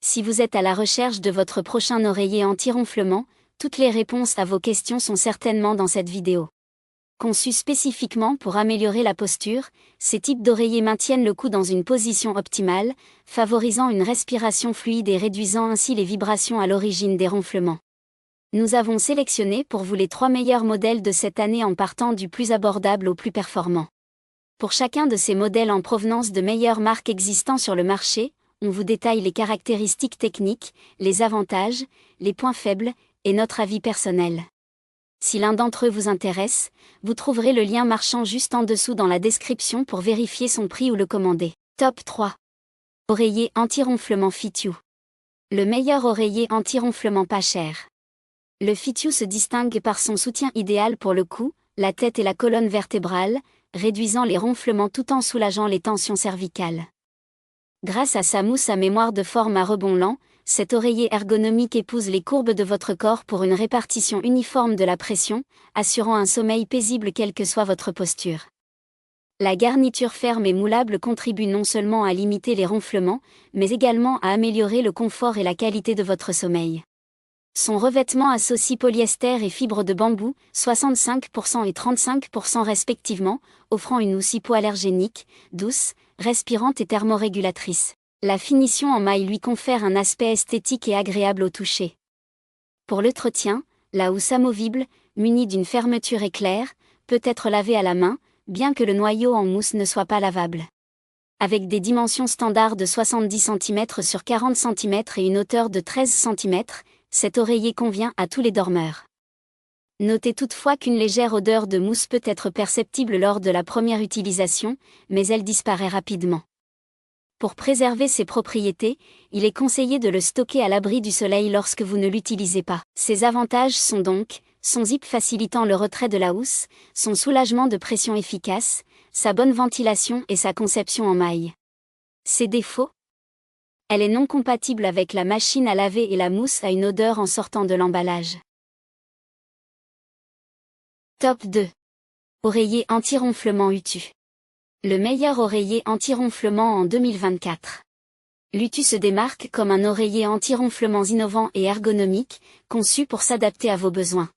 Si vous êtes à la recherche de votre prochain oreiller anti-ronflement, toutes les réponses à vos questions sont certainement dans cette vidéo. Conçus spécifiquement pour améliorer la posture, ces types d'oreillers maintiennent le cou dans une position optimale, favorisant une respiration fluide et réduisant ainsi les vibrations à l'origine des ronflements. Nous avons sélectionné pour vous les 3 meilleurs modèles de cette année en partant du plus abordable au plus performant. Pour chacun de ces modèles en provenance de meilleures marques existant sur le marché, on vous détaille les caractéristiques techniques, les avantages, les points faibles, et notre avis personnel. Si l'un d'entre eux vous intéresse, vous trouverez le lien marchand juste en dessous dans la description pour vérifier son prix ou le commander. Top 3. Oreiller anti-ronflement FitU. Le meilleur oreiller anti-ronflement pas cher. Le FitU se distingue par son soutien idéal pour le cou, la tête et la colonne vertébrale, réduisant les ronflements tout en soulageant les tensions cervicales. Grâce à sa mousse à mémoire de forme à rebond lent, cet oreiller ergonomique épouse les courbes de votre corps pour une répartition uniforme de la pression, assurant un sommeil paisible quelle que soit votre posture. La garniture ferme et moulable contribue non seulement à limiter les ronflements, mais également à améliorer le confort et la qualité de votre sommeil. Son revêtement associe polyester et fibres de bambou, 65% et 35% respectivement, offrant une housse hypoallergénique, douce, respirante et thermorégulatrice. La finition en maille lui confère un aspect esthétique et agréable au toucher. Pour l'entretien, la housse amovible, munie d'une fermeture éclair, peut être lavée à la main, bien que le noyau en mousse ne soit pas lavable. Avec des dimensions standards de 70 cm sur 40 cm et une hauteur de 13 cm, cet oreiller convient à tous les dormeurs. Notez toutefois qu'une légère odeur de mousse peut être perceptible lors de la première utilisation, mais elle disparaît rapidement. Pour préserver ses propriétés, il est conseillé de le stocker à l'abri du soleil lorsque vous ne l'utilisez pas. Ses avantages sont donc, son zip facilitant le retrait de la housse, son soulagement de pression efficace, sa bonne ventilation et sa conception en maille. Ses défauts ? Elle est non compatible avec la machine à laver et la mousse a une odeur en sortant de l'emballage. Top 2. Oreiller anti-ronflement UTU. Le meilleur oreiller anti-ronflement en 2024. L'UTU se démarque comme un oreiller anti-ronflement innovant et ergonomique, conçu pour s'adapter à vos besoins.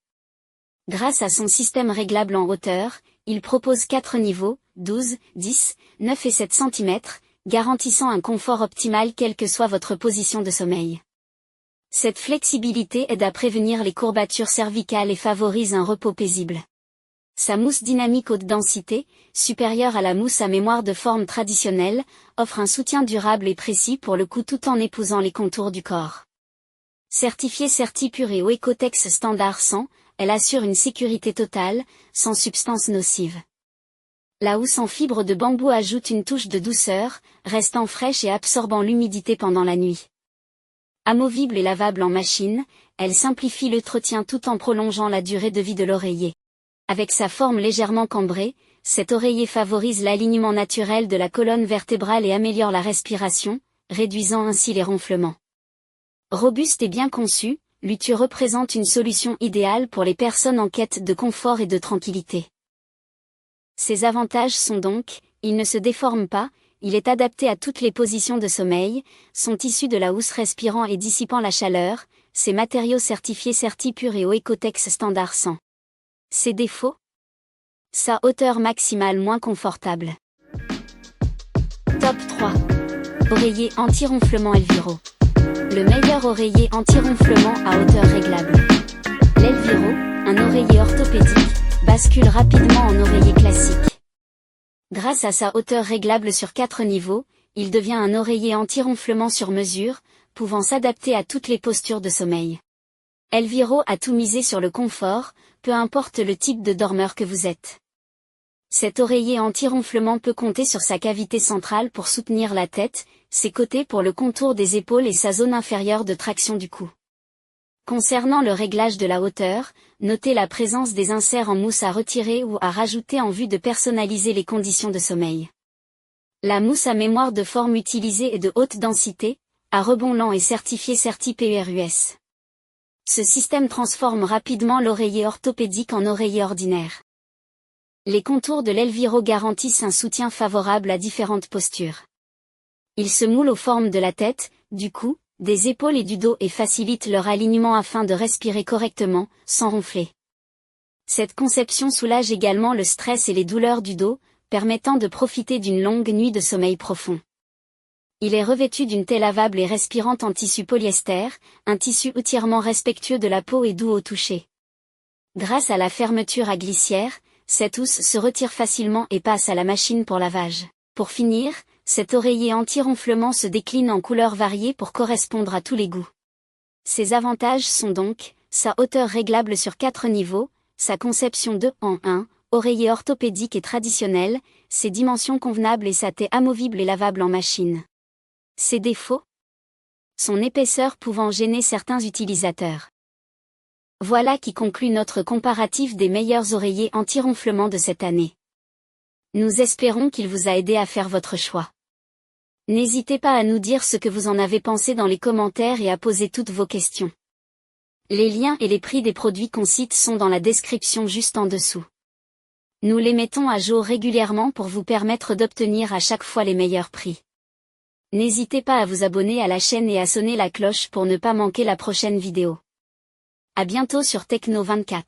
Grâce à son système réglable en hauteur, il propose 4 niveaux, 12, 10, 9 et 7 cm, garantissant un confort optimal quelle que soit votre position de sommeil. Cette flexibilité aide à prévenir les courbatures cervicales et favorise un repos paisible. Sa mousse dynamique haute densité, supérieure à la mousse à mémoire de forme traditionnelle, offre un soutien durable et précis pour le cou tout en épousant les contours du corps. Certifiée CertiPure et Oecotex standard 100, elle assure une sécurité totale, sans substances nocives. La housse en fibre de bambou ajoute une touche de douceur, restant fraîche et absorbant l'humidité pendant la nuit. Amovible et lavable en machine, elle simplifie l'entretien tout en prolongeant la durée de vie de l'oreiller. Avec sa forme légèrement cambrée, cet oreiller favorise l'alignement naturel de la colonne vertébrale et améliore la respiration, réduisant ainsi les ronflements. Robuste et bien conçu, l'UTU représente une solution idéale pour les personnes en quête de confort et de tranquillité. Ses avantages sont donc, il ne se déforme pas, il est adapté à toutes les positions de sommeil, sont issus de la housse respirant et dissipant la chaleur, ses matériaux certifiés CertiPure et Oecotex standard 100. Ses défauts ? Sa hauteur maximale moins confortable. Top 3. Oreiller anti-ronflement Elviro. Le meilleur oreiller anti-ronflement à hauteur réglable. L'Elviro, un oreiller orthopédique, bascule rapidement en oreiller classique. Grâce à sa hauteur réglable sur 4 niveaux, il devient un oreiller anti-ronflement sur mesure, pouvant s'adapter à toutes les postures de sommeil. Elviro a tout misé sur le confort, peu importe le type de dormeur que vous êtes. Cet oreiller anti-ronflement peut compter sur sa cavité centrale pour soutenir la tête, ses côtés pour le contour des épaules et sa zone inférieure de traction du cou. Concernant le réglage de la hauteur, notez la présence des inserts en mousse à retirer ou à rajouter en vue de personnaliser les conditions de sommeil. La mousse à mémoire de forme utilisée est de haute densité, à rebond lent et certifiée CertiPure-US. Ce système transforme rapidement l'oreiller orthopédique en oreiller ordinaire. Les contours de l'Elviro garantissent un soutien favorable à différentes postures. Il se moule aux formes de la tête, du cou, des épaules et du dos et facilite leur alignement afin de respirer correctement, sans ronfler. Cette conception soulage également le stress et les douleurs du dos, permettant de profiter d'une longue nuit de sommeil profond. Il est revêtu d'une telle lavable et respirante en tissu polyester, un tissu entièrement respectueux de la peau et doux au toucher. Grâce à la fermeture à glissière, cette housse se retire facilement et passe à la machine pour lavage. Pour finir, cet oreiller anti-ronflement se décline en couleurs variées pour correspondre à tous les goûts. Ses avantages sont donc, sa hauteur réglable sur 4 niveaux, sa conception 2 en 1, oreiller orthopédique et traditionnel, ses dimensions convenables et sa taille amovible et lavable en machine. Ses défauts? Son épaisseur pouvant gêner certains utilisateurs. Voilà qui conclut notre comparatif des meilleurs oreillers anti-ronflement de cette année. Nous espérons qu'il vous a aidé à faire votre choix. N'hésitez pas à nous dire ce que vous en avez pensé dans les commentaires et à poser toutes vos questions. Les liens et les prix des produits qu'on cite sont dans la description juste en dessous. Nous les mettons à jour régulièrement pour vous permettre d'obtenir à chaque fois les meilleurs prix. N'hésitez pas à vous abonner à la chaîne et à sonner la cloche pour ne pas manquer la prochaine vidéo. À bientôt sur Techno24.